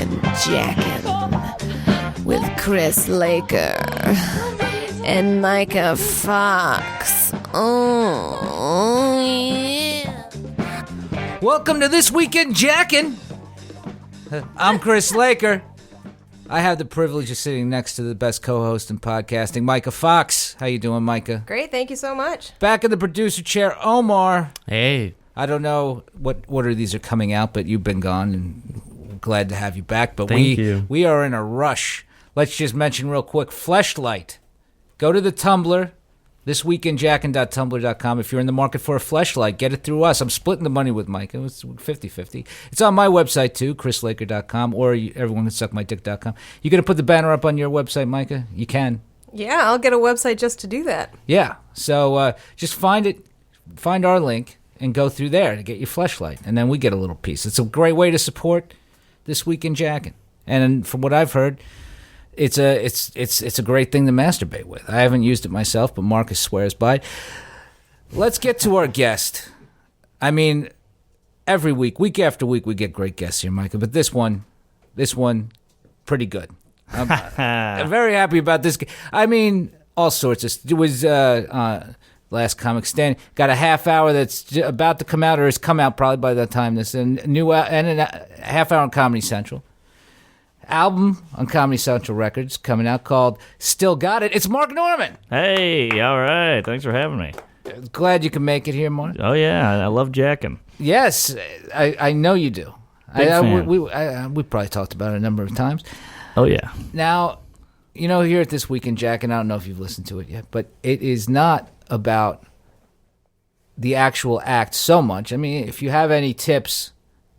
and Jackin with Chris Laker and Myka Fox. Oh, yeah. Welcome to This Week in Jackin. I'm Chris Laker. I have the privilege of sitting next to the best co-host in podcasting, Myka Fox. How you doing, Myka? Great, thank you so much. Back in the producer chair, Omar. Hey. I don't know what order these are coming out, but you've been gone, and we're glad to have you back. But Thank you. We are in a rush. Let's just mention real quick, Fleshlight. Go to the Tumblr, thisweekinjackin.tumblr.com. If you're in the market for a Fleshlight, get it through us. I'm splitting the money with Mike. It was 50-50. It's on my website, too, chrislaker.com, or everyonecansuckmydick.com. You going to put the banner up on your website, Myka? You can. Yeah, I'll get a website just to do that. Yeah. So just find our link, and go through there to get your Fleshlight, and then we get a little piece. It's a great way to support This Week in Jackin. And from what I've heard, it's a great thing to masturbate with. I haven't used it myself, but Marcus swears by it. Let's get to our guest. I mean, every week after week, we get great guests here, Myka. But this one, pretty good. I'm very happy about this. I mean, all sorts of. It was Last Comic Stand. Got a half hour that's about to come out, or has come out probably by the time this. And a half hour on Comedy Central. Album on Comedy Central Records coming out called Still Got It. It's Mark Norman. Hey, all right. Thanks for having me. Glad you can make it here, Mark. Oh, yeah. I love Jackin. Yes, I know you do. Big fan. We probably talked about it a number of times. Oh, yeah. Now, here at This Week in Jackin, I don't know if you've listened to it yet, but it is not about the actual act so much. I mean, if you have any tips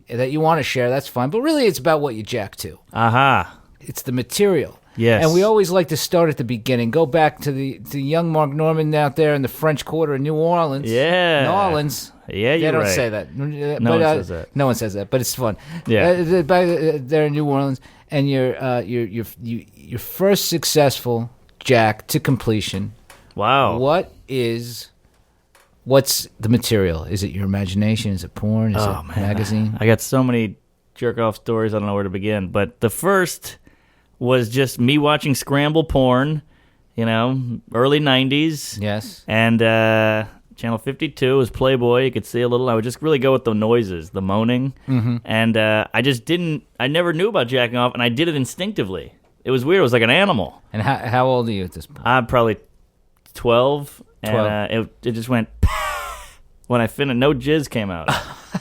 that you want to share, that's fine. But really, it's about what you jack to. Aha. It's the material. Yes. And we always like to start at the beginning. Go back to the young Mark Norman out there in the French Quarter of New Orleans. Yeah. New Orleans. Yeah, you're They don't right. say that. No one says that. No one says that, but it's fun. Yeah. There in New Orleans, and your first successful jack to completion. Wow. What's the material? Is it your imagination? Is it porn? Is it man. magazine? I got so many jerk-off stories, I don't know where to begin. But the first was just me watching scramble porn, early 90s. Yes. And Channel 52 was Playboy. You could see a little. I would just really go with the noises, the moaning. Mm-hmm. And I never knew about jacking off, and I did it instinctively. It was weird. It was like an animal. And how old are you at this point? I'm probably 12. And it just went when I finished. No jizz came out.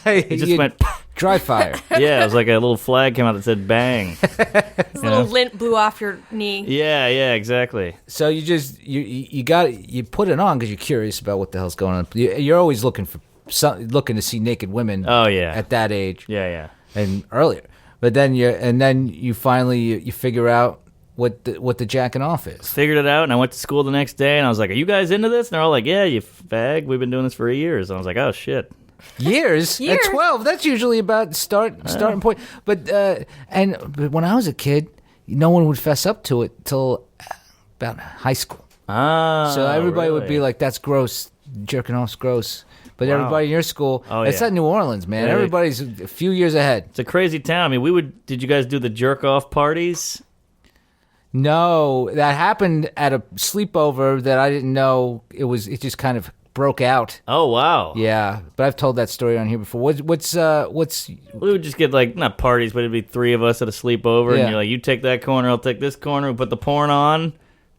It just went dry fire. Yeah, it was like a little flag came out that said bang. This little lint blew off your knee. Yeah, exactly. So you put it on because you're curious about what the hell's going on. You're always looking to see naked women. Oh yeah, at that age. Yeah, and earlier. But then you finally figure out what the jacking off is. Figured it out, and I went to school the next day, and I was like, "Are you guys into this?" And they're all like, "Yeah, you fag. We've been doing this for years." And I was like, "Oh shit." Years? At 12, that's usually about starting point. But when I was a kid, no one would fess up to it till about high school. So everybody would be like, "That's gross. Jerking off's gross." But everybody in your school, it's not New Orleans, man. Yeah. Everybody's a few years ahead. It's a crazy town. I mean, did you guys do the jerk off parties? No, that happened at a sleepover that I didn't know it just kind of broke out. Oh wow. Yeah, but I've told that story on here before. What's We would just get like not parties, but it'd be three of us at a sleepover, Yeah. and you're like, you take that corner, I'll take this corner. We put the porn on.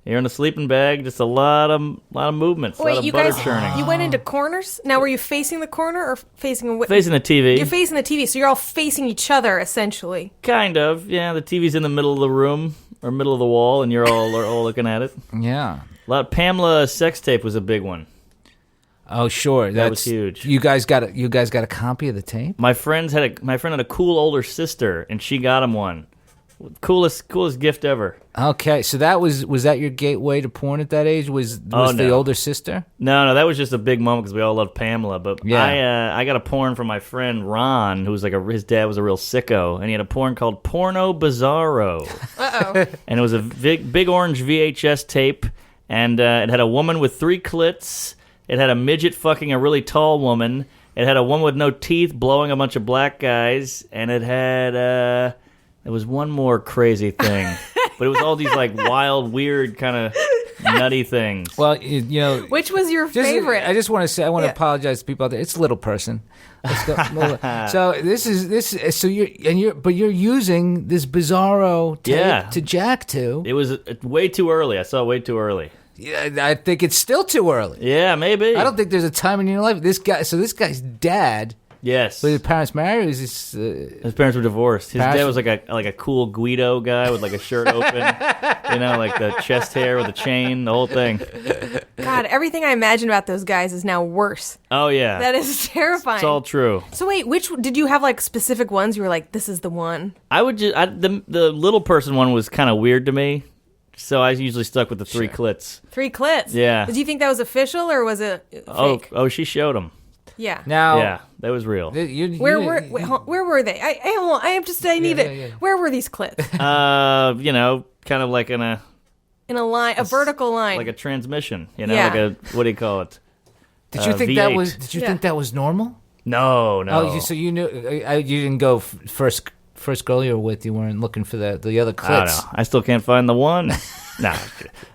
You're in a sleeping bag. Just a lot of movements. Wait, a lot of you butter guys, churning. you went into corners? Now, were you facing the corner or facing away? Facing the TV. You're facing the TV, so you're all facing each other, essentially. Kind of. Yeah, the TV's in the middle of the room or middle of the wall, and you're all looking at it. Yeah. A lot. Pamela sex tape was a big one. Oh, sure. That was huge. You guys got a copy of the tape? My friend had a cool older sister, and she got him one. Coolest gift ever. Okay, so was that your gateway to porn at that age? Was the older sister? No, that was just a big moment because we all loved Pamela. But I got a porn from my friend Ron, who was his dad was a real sicko, and he had a porn called Porno Bizarro. Uh-oh. And it was a big orange VHS tape, and it had a woman with 3 clits. It had a midget fucking a really tall woman. It had a woman with no teeth blowing a bunch of black guys, and it had There was one more crazy thing, but it was all these like wild, weird, kind of nutty things. Well, you know, Which was your favorite? I just want to say, I want to apologize to people out there. It's little person. Let's go. So so you're using this Bizarro tape to jack to. It was way too early. I saw it way too early. Yeah, I think it's still too early. Yeah, maybe. I don't think there's a time in your life. This guy's dad. Yes. But his parents married. His parents were divorced. His dad was like a cool Guido guy with like a shirt open, like the chest hair with a chain, the whole thing. God, everything I imagine about those guys is now worse. Oh yeah, that is terrifying. It's all true. So wait, which did you have like specific ones? You were like, this is the one. I would the little person one was kind of weird to me, so I usually stuck with the 3 clits. 3 clits. Yeah. Did you think that was official or was it fake? Oh, she showed them. Yeah. Now, yeah, that was real. Where were they? I need it. Where were these clips? Kind of like in a line, a vertical line, like a transmission. Like a what do you call it? Did you think V8. that was? Did you think that was normal? No. Oh, so you knew you didn't go first girl you were with. You weren't looking for the other clips. I don't know. I still can't find the one.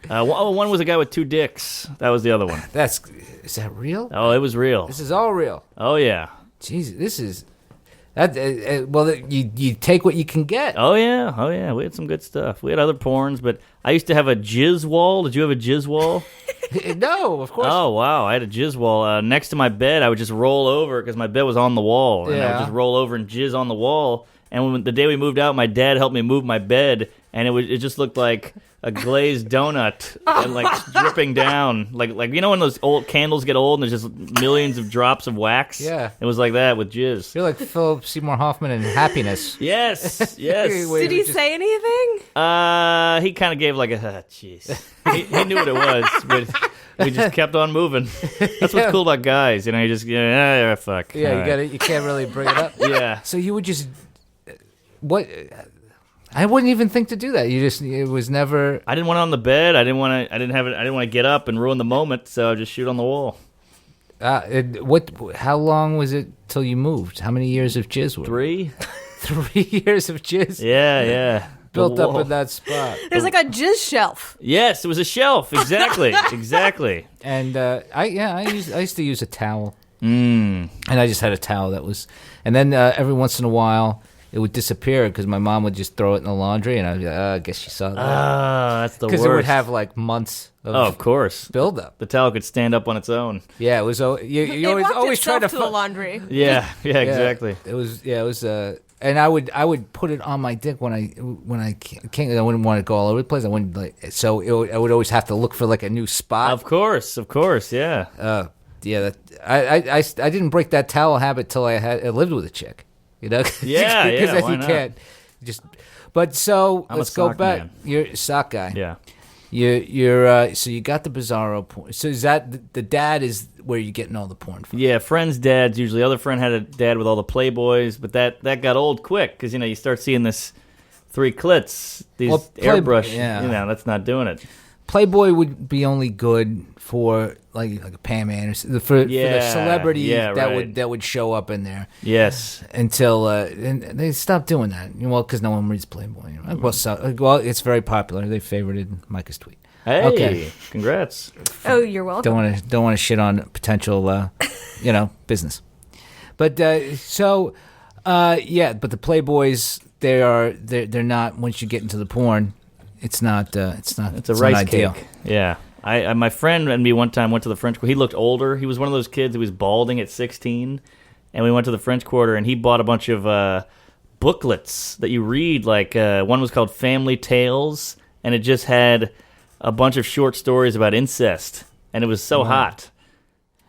One was a guy with 2 dicks. That was the other one. Is that real? Oh, it was real. This is all real. Oh yeah. Jesus, this is that. Well, you take what you can get. Oh yeah. We had some good stuff. We had other porns, but I used to have a jizz wall. Did you have a jizz wall? No, of course. Oh wow, I had a jizz wall next to my bed. I would just roll over because my bed was on the wall, and I would just roll over and jizz on the wall. And the day we moved out, my dad helped me move my bed, and it just looked like a glazed donut and like dripping down, like when those old candles get old and there's just millions of drops of wax. Yeah, it was like that with jizz. You're like Philip Seymour Hoffman in Happiness. Yes. Did he say anything? He kind of gave like a jeez. He knew what it was, but we just kept on moving. That's what's cool about guys, you just fuck. Yeah, you got it. You can't really bring it up. Yeah. So you would just what? I wouldn't even think to do that. It was never. I didn't want it on the bed. I didn't want to get up and ruin the moment. So I just shoot on the wall. How long was it till you moved? How many years of jizz were? 3. 3 years of jizz. Yeah. Built up in that spot. There's like a jizz shelf. Yes, it was a shelf. Exactly. Exactly. And I used to use a towel. And I just had a towel that was, and then every once in a while. It would disappear because my mom would just throw it in the laundry, and I'd be like, I guess she saw that. That's the worst. Because it would have like months of course, buildup. The towel could stand up on its own. Yeah, it was. You always try to the laundry. Yeah, exactly. It was. And I would put it on my dick when I can't. I wouldn't want to go all over the place. I wouldn't I would always have to look for like a new spot. Of course, yeah. I didn't break that towel habit till I lived with a chick. Yeah, because why you not? can't just. But so I'm let's a go sock back. man. You're a sock guy. Yeah. You're so you got the Bizarro porn. So is that the dad is where you're getting all the porn from? Yeah, friends' dads usually. Other friend had a dad with all the Playboys, but that got old quick because you start seeing this 3 clits, these airbrush. Yeah. That's not doing it. Playboy would be only good for like a Pam Anderson, for the celebrity that would show up in there. Yes. Until and they stopped doing that. Well, because no one reads Playboy. Well, it's very popular. They favorited Myka's tweet. Hey, okay. Congrats. Oh, you're welcome. Don't want to shit on potential, business. But but the Playboys they're not. Once you get into the porn, it's not. It's a rice ideal. cake. Yeah. My friend and me one time went to the French Quarter. He looked older. He was one of those kids who was balding at 16. And we went to the French Quarter, and he bought a bunch of booklets that you read. Like one was called Family Tales, and it just had a bunch of short stories about incest. And it was so hot.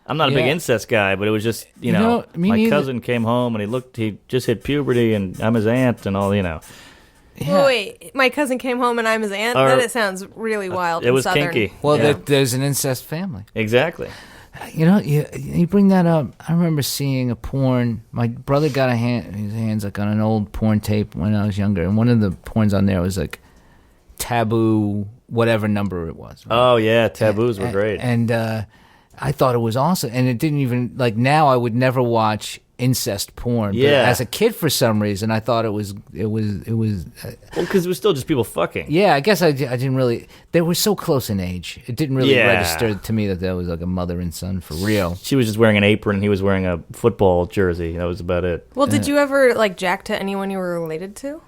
I'm not a big incest guy, but it was just, my cousin came home, and he just hit puberty, and I'm his aunt and all, Yeah. Wait, my cousin came home and I'm his aunt? It sounds really wild. It was Southern. kinky. Well, there's an incest family. Exactly. You bring that up. I remember seeing a porn. My brother got his hands like on an old porn tape when I was younger, and one of the porns on there was like Taboo, whatever number it was. Right? Oh yeah, taboos were great. And I thought it was awesome, and it didn't even now. I would never watch incest porn. Yeah. But as a kid, for some reason, I thought it was. Well, because it was still just people fucking. Yeah, I guess I didn't really. They were so close in age. It didn't really Yeah. register to me that was like a mother and son for real. She was just wearing an apron, and he was wearing a football jersey. That was about it. Well, did you ever like jack to anyone you were related to?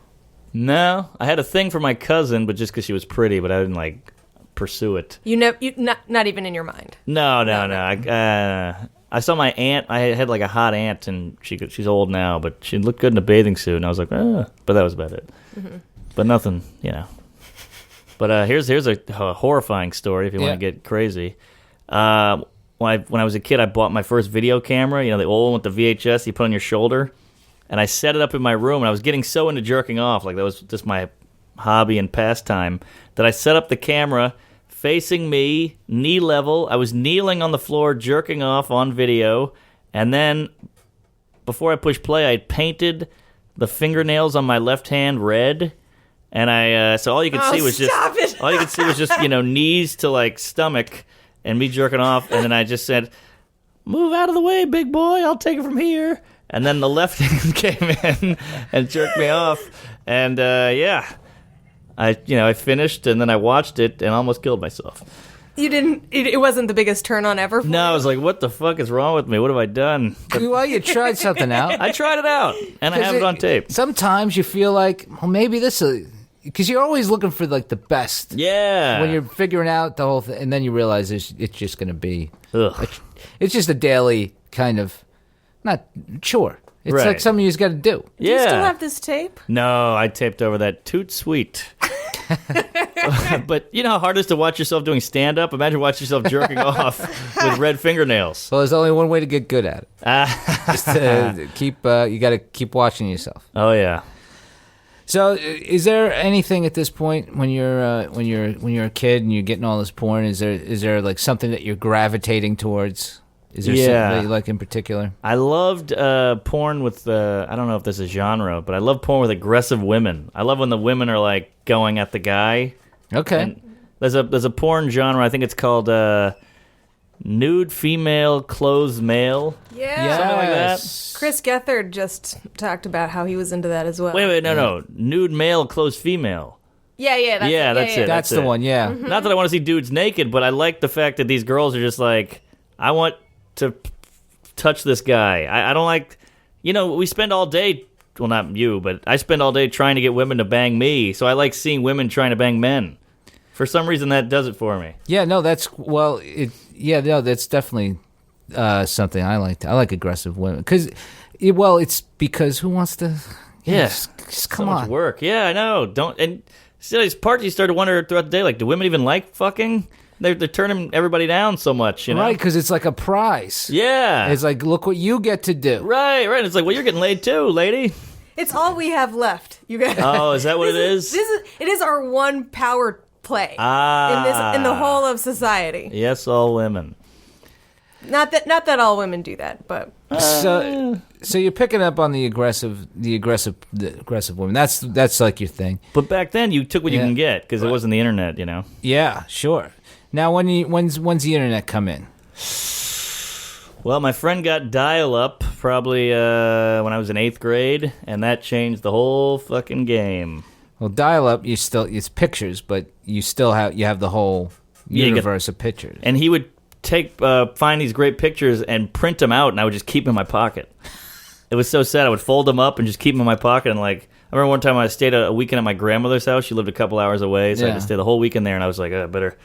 No, I had a thing for my cousin, but just because she was pretty, but I didn't like pursue it. Not even in your mind. No. I saw my aunt. I had like a hot aunt, and she's old now, but she looked good in a bathing suit, and I was like, but that was about it. Mm-hmm. But nothing, But here's a horrifying story if you want to get crazy. When I was a kid, I bought my first video camera. The old one with the VHS you put on your shoulder, and I set it up in my room. And I was getting so into jerking off, like that was just my hobby and pastime, that I set up the camera facing me, knee level. I was kneeling on the floor, jerking off on video, and then before I pushed play, I painted the fingernails on my left hand red, and so all you could see was just knees to like stomach, and me jerking off, and then I just said, "Move out of the way, big boy. I'll take it from here." And then the left hand came in and jerked me off, and I finished, and then I watched it and almost killed myself. You didn't. It wasn't the biggest turn on ever. For No, you? I was like, "What the fuck is wrong with me? What have I done?" Well, you tried something out. I tried it out, and I have it on tape. Sometimes you feel like, well, maybe this will... Because you're always looking for like the best. Yeah. When you're figuring out the whole thing, and then you realize it's just going to be... Ugh. It's just a daily kind of... Not chore. It's Right. like something you just got to do. Do you still have this tape? No, I taped over that Toot Sweet. But you know how hard it is to watch yourself doing stand-up? Imagine watching yourself jerking off with red fingernails. Well, there's only one way to get good at it. Just to keep... you got to keep watching yourself. Oh, yeah. So, is there anything at this point when you're a kid and you're getting all this porn? Is there like something that you're gravitating towards? Is there something that you like in particular? I loved porn with I don't know if this is genre, but I love porn with aggressive women. I love when the women are like going at the guy. Okay. And there's a porn genre. I think it's called nude female, clothes male. Yeah. Something like that. Chris Gethard just talked about how he was into that as well. Wait, no. Nude male, clothes female. Yeah, that's it. That's the one, yeah. Mm-hmm. Not that I want to see dudes naked, but I like the fact that these girls are just like, I want to touch this guy. I don't like, we spend all day, well, not you, but I spend all day trying to get women to bang me, so I like seeing women trying to bang men. For some reason, that does it for me. Yeah, no, that's that's definitely something I like. I like aggressive women because, it's because who wants to? Just come so on. much work. Yeah, I know. And see, these parts you start to wonder throughout the day, like, do women even like fucking? They're turning everybody down so much, Right, because it's like a prize. Yeah, it's like, look what you get to do. Right. It's like, well, you're getting laid too, lady. It's all we have left. You guys. Oh, is that what it is? It is our one power play in the whole of society. Yes, all women. Not that all women do that, but so you're picking up on the aggressive women. That's like your thing. But back then, you took what you can get because it wasn't the internet, Yeah, sure. Now, when's the internet come in? Well, my friend got dial-up probably when I was in 8th grade, and that changed the whole fucking game. Well, dial-up, it's pictures, but you still have the whole universe of pictures. And he would find these great pictures and print them out, and I would just keep them in my pocket. It was so sad. I would fold them up and just keep them in my pocket. And like, I remember one time I stayed a weekend at my grandmother's house. She lived a couple hours away, so I had to stay the whole weekend there. And I was like, better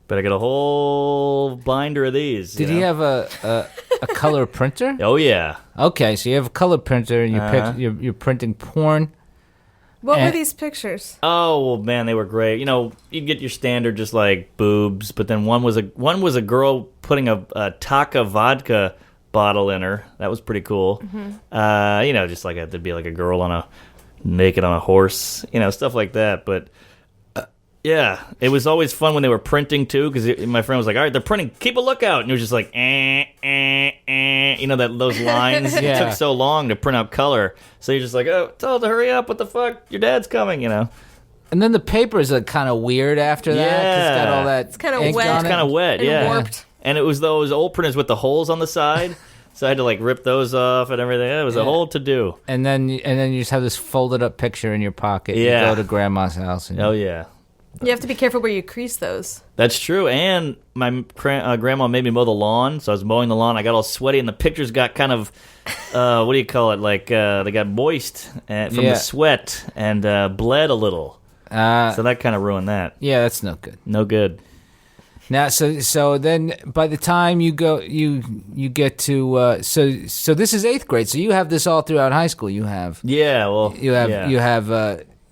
get a whole binder of these. Did he have a color printer? Oh yeah. Okay, so you have a color printer and you're printing porn. What were these pictures? Oh well, man, they were great. You'd get your standard just like boobs, but then one was a girl putting a Taka vodka bottle in her. That was pretty cool. Mm-hmm. Just like there'd be like a girl naked on a horse, stuff like that. But yeah, it was always fun when they were printing too, because my friend was like, "All right, they're printing. Keep a lookout," and it was just like, those lines. It took so long to print out color, so you're just like, "Oh, tell to hurry up! What the fuck? Your dad's coming," And then the paper is kind of weird after that. Yeah, it's got all that. It's kind of wet. It's kind of wet. And yeah, warped. And it was those old printers with the holes on the side. So I had to like rip those off and everything. It was a whole to do. And then you just have this folded up picture in your pocket. Yeah. You go to grandma's house. And Oh yeah. You have to be careful where you crease those. That's true. And my grandma made me mow the lawn, so I was mowing the lawn. I got all sweaty, and the pictures got kind of, what do you call it? Like they got moist from the sweat and bled a little. So that kind of ruined that. Yeah, that's no good. No good. Now, so then by the time you go, you get to so this is 8th grade. So you have this all throughout high school. You have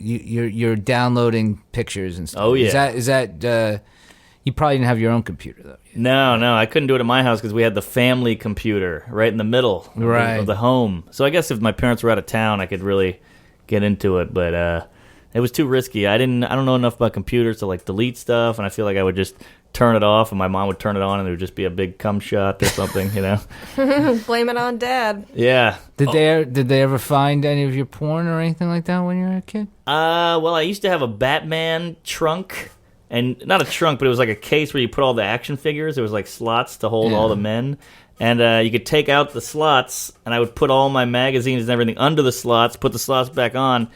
you're downloading pictures and stuff. Oh yeah. Is that you probably didn't have your own computer though? No, I couldn't do it at my house because we had the family computer right in the middle of the home. So I guess if my parents were out of town, I could really get into it, but it was too risky. I don't know enough about computers to like delete stuff, and I feel like I would just turn it off and my mom would turn it on and there would just be a big cum shot or something, Blame it on Dad. Yeah. Did they ever find any of your porn or anything like that when you were a kid? Well, I used to have a Batman trunk, and not a trunk, but it was like a case where you put all the action figures. There was like slots to hold all the men, and you could take out the slots, and I would put all my magazines and everything under the slots, put the slots back on.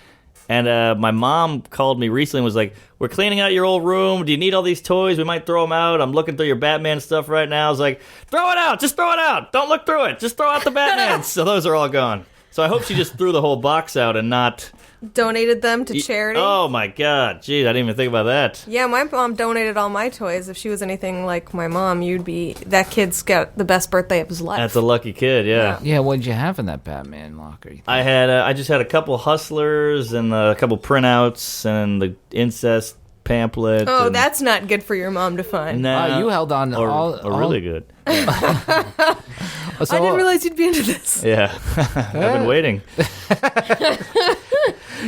And my mom called me recently and was like, "We're cleaning out your old room. Do you need all these toys? We might throw them out. I'm looking through your Batman stuff right now." I was like, "Throw it out. Just throw it out. Don't look through it. Just throw out the Batman." So those are all gone. So I hope she just threw the whole box out and not... Donated them to charity. Oh, my God. Gee, I didn't even think about that. Yeah, my mom donated all my toys. If she was anything like my mom, that kid's got the best birthday of his life. That's a lucky kid, yeah. Yeah, what did you have in that Batman locker? I just had a couple Hustlers and a couple printouts and the incest pamphlet. Oh, that's not good for your mom to find. No, you held on to all really good. I didn't realize you'd be into this. Yeah, I've been waiting.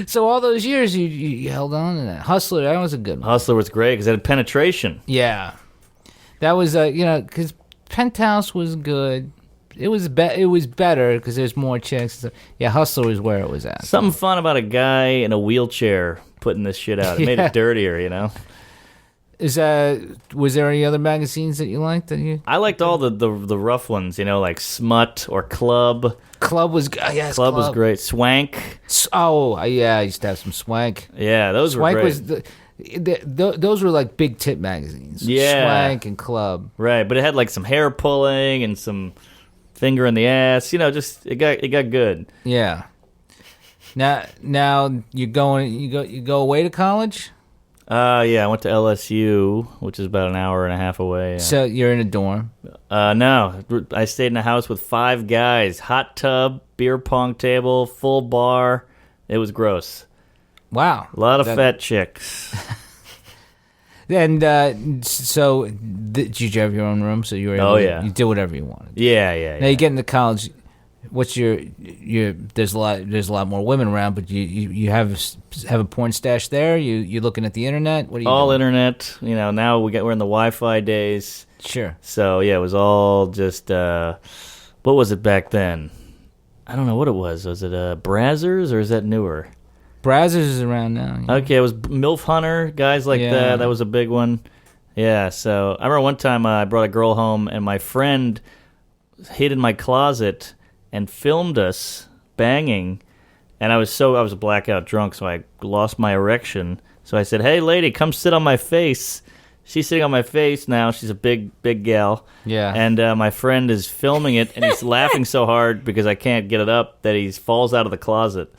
So all those years you held on to that. Hustler, that was a good one. Hustler was great because it had penetration. Yeah, that was because Penthouse was good. It was better because there's more chicks. Yeah, Hustler was where it was at. Something fun about a guy in a wheelchair putting this shit out. It made it dirtier, Was there any other magazines that you liked? I liked all the rough ones, like Smut or Club. Club was Club was great. Swank. I used to have some Swank. Yeah, those were great. Those were like big tip magazines. Yeah, Swank and Club. Right, but it had like some hair pulling and some finger in the ass. Just it got good. Yeah. Now you go away to college? Yeah, I went to LSU, which is about an hour and a half away. Yeah. So you're in a dorm? No, I stayed in a house with 5 guys, hot tub, beer pong table, full bar. It was gross. Wow, a lot of fat chicks. And so did you have your own room? So you were able you did whatever you wanted. Yeah. Now you get into college. What's your there's a lot more women around, but you have a porn stash there. You looking at the internet? What are you all doing? Internet? Now we're in the Wi-Fi days. Sure. So yeah, it was all just what was it back then? I don't know what it was. Was it Brazzers or is that newer? Brazzers is around now. Yeah. Okay, it was MILF Hunter, guys like that. That was a big one. Yeah. So I remember one time I brought a girl home and my friend hid in my closet and filmed us banging, and I was a blackout drunk, so I lost my erection. So I said, "Hey, lady, come sit on my face." She's sitting on my face now. She's a big gal. Yeah. And my friend is filming it, and he's laughing so hard because I can't get it up that he falls out of the closet.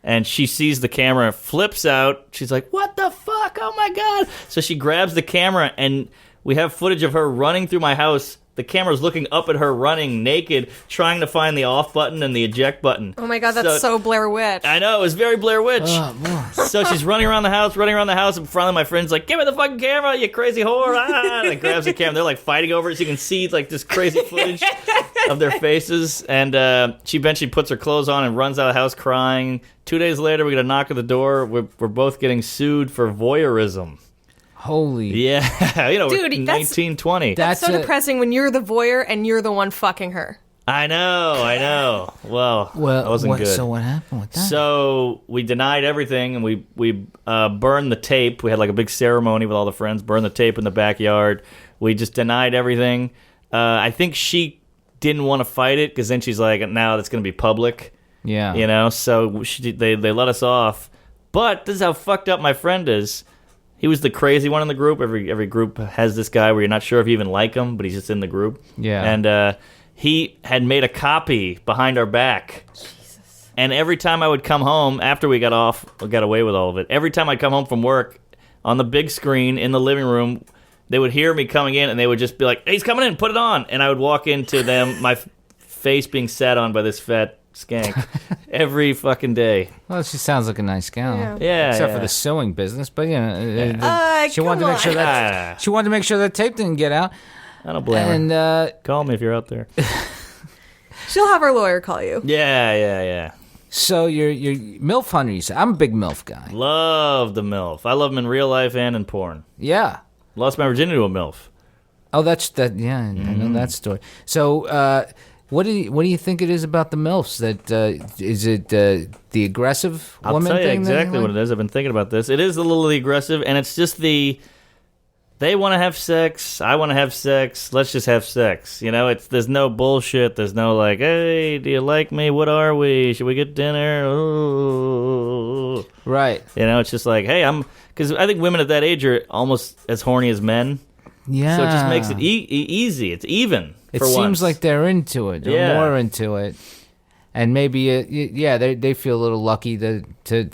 And she sees the camera, flips out. She's like, "What the fuck? Oh my God!" So she grabs the camera, and we have footage of her running through my house. The camera's looking up at her running naked, trying to find the off button and the eject button. Oh my God, that's so Blair Witch. I know, it was very Blair Witch. So she's running around the house, and finally my friend's like, "Give me the fucking camera, you crazy whore!" And like grabs the camera. They're like fighting over it, so you can see like this crazy footage of their faces. And she eventually puts her clothes on and runs out of the house crying. 2 days later, we get a knock at the door. We're both getting sued for voyeurism. Holy. Yeah. Dude, 1920. That's so depressing when you're the voyeur and you're the one fucking her. I know. Well, that wasn't good. So what happened with that? So we denied everything, and we burned the tape. We had like a big ceremony with all the friends, burned the tape in the backyard. We just denied everything. I think she didn't want to fight it because then she's like, now that's going to be public. Yeah. You know, so they let us off. But this is how fucked up my friend is. He was the crazy one in the group. Every group has this guy where you're not sure if you even like him, but he's just in the group. Yeah. And he had made a copy behind our back. Jesus. And every time I would come home, after we got away with all of it, every time I'd come home from work, on the big screen in the living room, they would hear me coming in, and they would just be like, hey, he's coming in, put it on. And I would walk into them, my face being sat on by this fat skank every fucking day. Well, she sounds like a nice gal. Yeah. Except for the sewing business, but she wanted to make sure that tape didn't get out. I don't blame her. Call me if you're out there. She'll have her lawyer call you. Yeah. So you're MILF hunter, you say. I'm a big MILF guy. Love the MILF. I love them in real life and in porn. Yeah. Lost my virginity to a MILF. Oh, that's that. Yeah, I know that story. So, what do you think it is about the MILFs? That is it the aggressive woman I'll tell you thing? exactly what it is. I've been thinking about this. It is a little aggressive, and it's just they want to have sex. I want to have sex. Let's just have sex. You know, there's no bullshit. There's no like, hey, do you like me? What are we? Should we get dinner? Ooh. Right. You know, it's just like, hey, because I think women at that age are almost as horny as men. Yeah. So it just makes it easy. It's even. It for seems once. like they're into it. They're more into it, and maybe they feel a little lucky to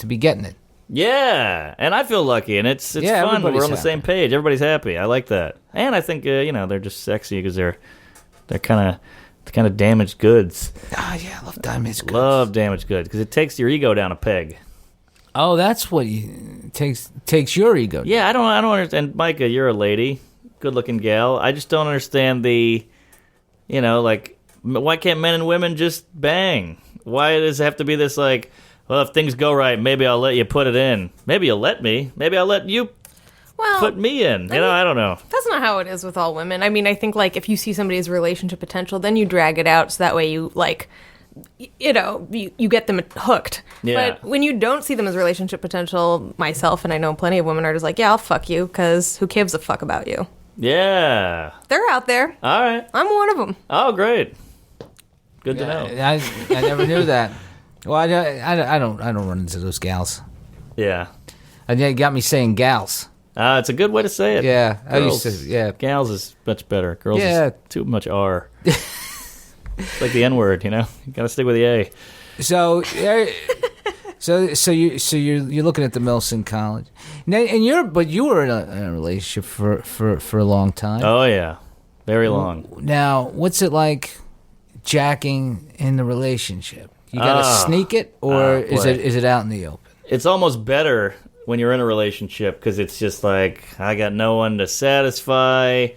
be getting it. Yeah, and I feel lucky, and it's fun. We're on the same page. Everybody's happy. I like that, and I think they're just sexy because they're kind of damaged goods. Oh yeah, I love damaged goods. Love damaged goods because it takes your ego down a peg. Oh, that's what takes your ego down. Yeah, I don't understand. And Myka, you're a lady, good-looking gal. I just don't understand like, why can't men and women just bang? Why does it have to be this like, well, if things go right, maybe I'll let you put it in. Maybe you'll let me. Maybe I'll let you put me in. I don't know. That's not how it is with all women. I mean, I think, like, if you see somebody's relationship potential, then you drag it out so that way you, like, you get them hooked. Yeah. But when you don't see them as relationship potential, myself and I know plenty of women are just like, yeah, I'll fuck you because who gives a fuck about you? Yeah. They're out there. All right. I'm one of them. Oh, great. Good to know. I never knew that. Well, I don't run into those gals. Yeah. And you got me saying gals. It's a good way to say it. Yeah. Girls, I used to, yeah. Gals is much better. Girls is too much R. It's like the N word, you know? You gotta stick with the A. So you're looking at the MILFs in college. Now, and you were in a relationship for a long time. Oh yeah. Very long. Now, what's it like jacking in the relationship? You gotta sneak it, or is it out in the open? It's almost better when you're in a relationship because it's just like, I got no one to satisfy.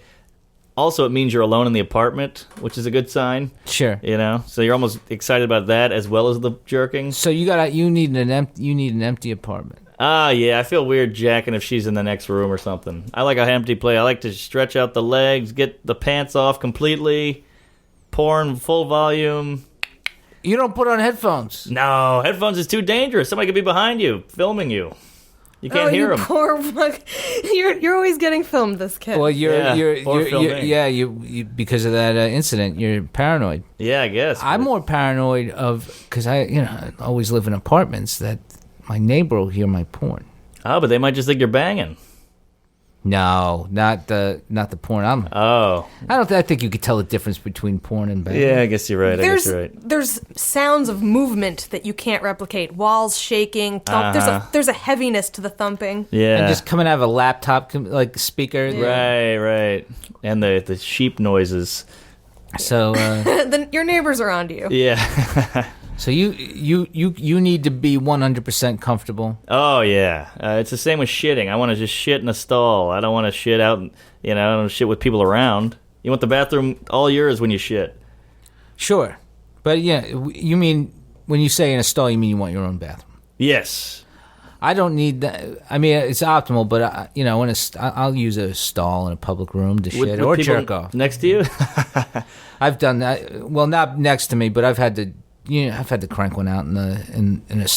Also, it means you're alone in the apartment, which is a good sign. Sure. You know, so you're almost excited about that as well as the jerking. So you need an empty apartment. Yeah, I feel weird jacking if she's in the next room or something. I like a empty play. I like to stretch out the legs, get the pants off completely, porn full volume. You don't put on headphones. No, headphones is too dangerous. Somebody could be behind you, filming you. You can't hear them. Poor fuck. You're always getting filmed, this kid. Well, you're because of that incident. You're paranoid. Yeah, I guess. I'm more paranoid because I always live in apartments that my neighbor will hear my porn. Oh, but they might just think you're banging. No, not the porn. I think you could tell the difference between porn and banging. Yeah, I guess you're right. There's sounds of movement that you can't replicate. Walls shaking. There's a heaviness to the thumping. Yeah, and just coming out of a laptop like speaker. Yeah. Right. And the sheep noises. So your neighbors are onto you. Yeah. So you need to be 100% comfortable. Oh yeah, it's the same with shitting. I want to just shit in a stall. I don't want to shit out. I don't want to shit with people around. You want the bathroom all yours when you shit. Sure, but yeah, you mean when you say in a stall, you mean you want your own bathroom? Yes. I don't need that. I mean, it's optimal, but I'll use a stall in a public room to shit or jerk off next to you. I've done that. Well, not next to me, but I've had to. I've had to crank one out in a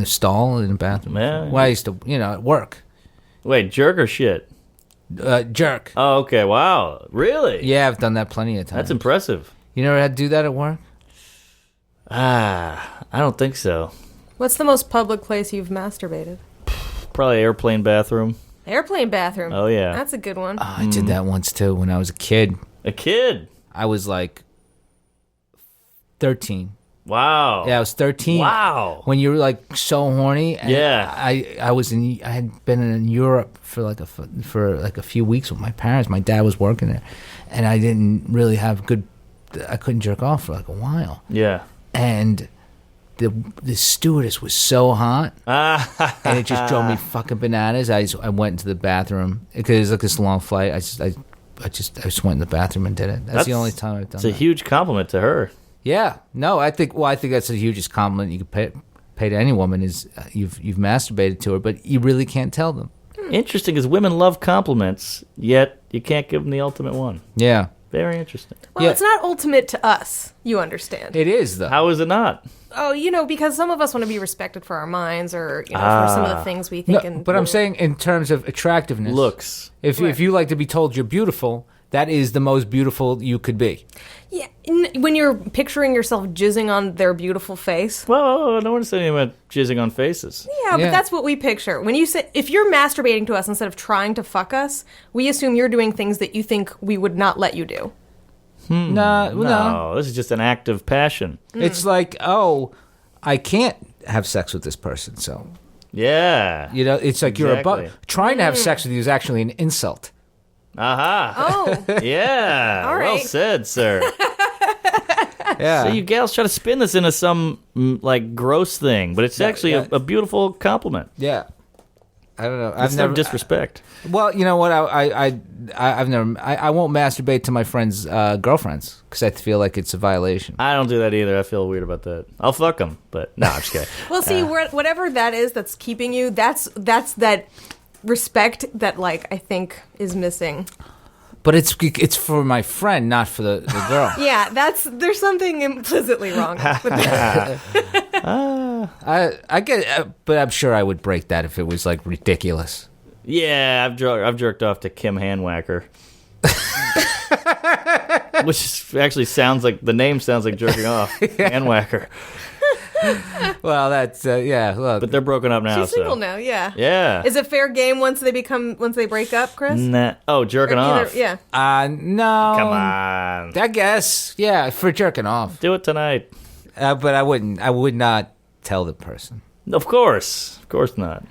stall in a bathroom. Yeah. Well, I used to, at work. Wait, jerk or shit? Jerk. Oh, okay. Wow. Really? Yeah, I've done that plenty of times. That's impressive. You never had to do that at work? I don't think so. What's the most public place you've masturbated? Probably airplane bathroom. Airplane bathroom. Oh, yeah. That's a good one. Oh, I did that once too when I was a kid. A kid? I was like 13. Wow. Yeah, I was 13. Wow. When you were like so horny. And Yeah. I had been in Europe for like a few weeks with my parents. My dad was working there, and I didn't really have I couldn't jerk off for like a while. Yeah. And the stewardess was so hot, and it just drove me fucking bananas. I went into the bathroom because it was like this long flight. I just went in the bathroom and did it. That's the only time I've done It's a that. huge compliment to her. Yeah, no, I think that's the hugest compliment you could pay to any woman is you've masturbated to her, but you really can't tell them. Interesting, because women love compliments, yet you can't give them the ultimate one. Yeah, Very interesting. Well, yeah. it's not ultimate to us. You understand? it is though. How is it not? Oh, because some of us want to be respected for our minds, or for some of the things we No, think. but I'm saying in terms of attractiveness, Looks. If you like to be told you're beautiful, that is the most beautiful you could be. Yeah, when you're picturing yourself jizzing on their beautiful face. Well, no one said anything about jizzing on faces. Yeah, Yeah. but that's what we picture. When you say, if you're masturbating to us instead of trying to fuck us, we assume you're doing things that you think we would not let you do. No. No, this is just an act of passion. It's like, oh, I can't have sex with this person, so Yeah. it's like you're Exactly. trying to have sex with you is actually an insult. Aha. Oh, Yeah. All Well right. said, sir. Yeah. So you gals try to spin this into some like gross thing, but it's actually yeah. a beautiful compliment. Yeah. I don't know. It's no disrespect. Well, you know what? I've never. I won't masturbate to my friends' girlfriends because I feel like it's a violation. I don't do that either. I feel weird about that. I'll fuck them, but no, I'm just kidding. well, see, whatever that is that's keeping you, that's that respect that, like, I think is missing. But it's for my friend, not for the girl. Yeah, there's something implicitly wrong with that. I get it, but I'm sure I would break that if it was like ridiculous. Yeah, I've jerked off to Kim Handwhacker. Which actually sounds like, the name sounds like jerking off. Handwhacker. Well, that's yeah. Look, But they're broken up now. She's single so. now, yeah. Yeah. Is it fair game once they break up, Chris? Nah. Oh, jerking off. Yeah. no. Come on. I guess, yeah, for jerking off. Do it tonight. But I wouldn't. I would not tell the person. Of course. Of course not.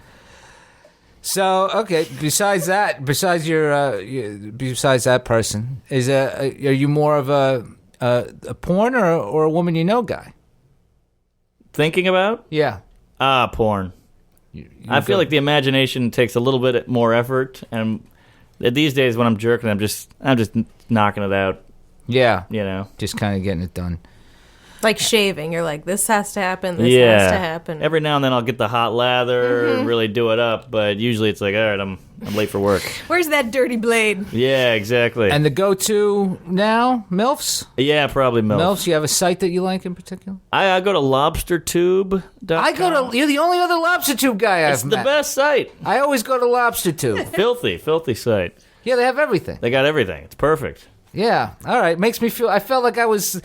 So okay. Besides that person, are you more of a porn or a woman you know guy? Thinking about? Yeah. Porn. You I feel go- like the imagination takes a little bit more effort, and these days when I'm jerking, I'm just knocking it out. Yeah. You know. Just kind of getting it done. Like shaving, you're like, this has to happen, this has to happen. Every now and then I'll get the hot lather and really do it up, but usually it's like, all right, I'm late for work. Where's that dirty blade? Yeah, exactly. And the go-to now, MILFs? yeah, probably milk. MILFs, you have a site that you like in particular? I go to lobstertube.com. You're the only other Lobster Tube guy I've It's the met. best site. I always go to Lobster Tube. Filthy site. Yeah, they have everything. They got everything. It's perfect. Yeah, all right. Makes me feel. I felt like I was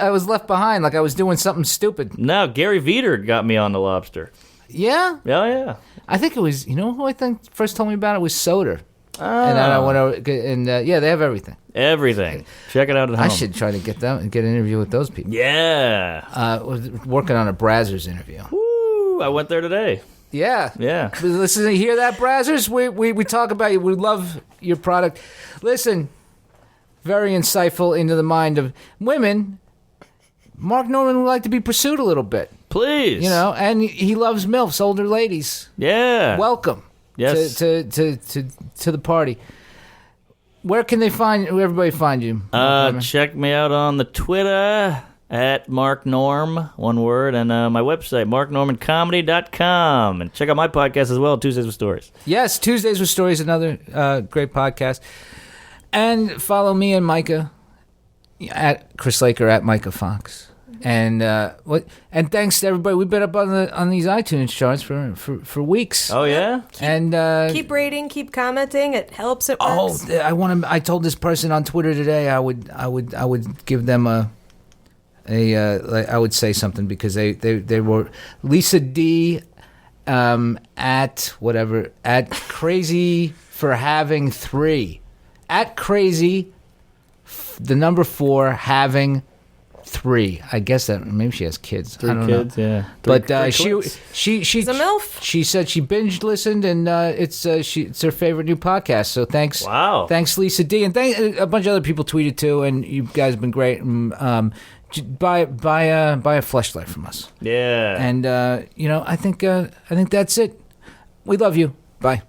I was left behind, like I was doing something stupid. No, Gary Veeder got me on the lobster. Yeah, Oh, yeah. I think it was. You know who I think first told me about it was Soder. And then I went over, and yeah, they have everything. Everything. Check it out at home. I should try to get an interview with those people. Yeah. Working on a Brazzers interview. Woo, I went there today. Yeah. Yeah. Listen, you hear that, Brazzers? We talk about you. We love your product. Listen, very insightful into the mind of women. Mark Norman would like to be pursued a little bit, Please. and he loves MILFs, older ladies. Yeah. Welcome. Yes. To the party. Where can everybody find you? Check me out on the Twitter at Mark Norm, one word, and my website, marknormancomedy.com. And check out my podcast as well, Tuesdays with Stories. Yes, Tuesdays with Stories, another great podcast. And follow me and Myka at Chris Laker at Myka Fox. And And thanks to everybody. We've been up on these iTunes charts for weeks. Oh yeah. Keep rating, keep commenting. It helps. It works. I told this person on Twitter today I would give them I would say something because they were Lisa D at crazy for having 3 at crazy the number 4 having 3. I guess that maybe she has kids. 3 I don't kids, know. yeah. But She's a MILF. She said she binge listened and it's her favorite new podcast. So thanks. Wow. Thanks, Lisa D, and a bunch of other people tweeted too. And you guys have been great. Buy a fleshlight from us. Yeah. And I think that's it. We love you. Bye.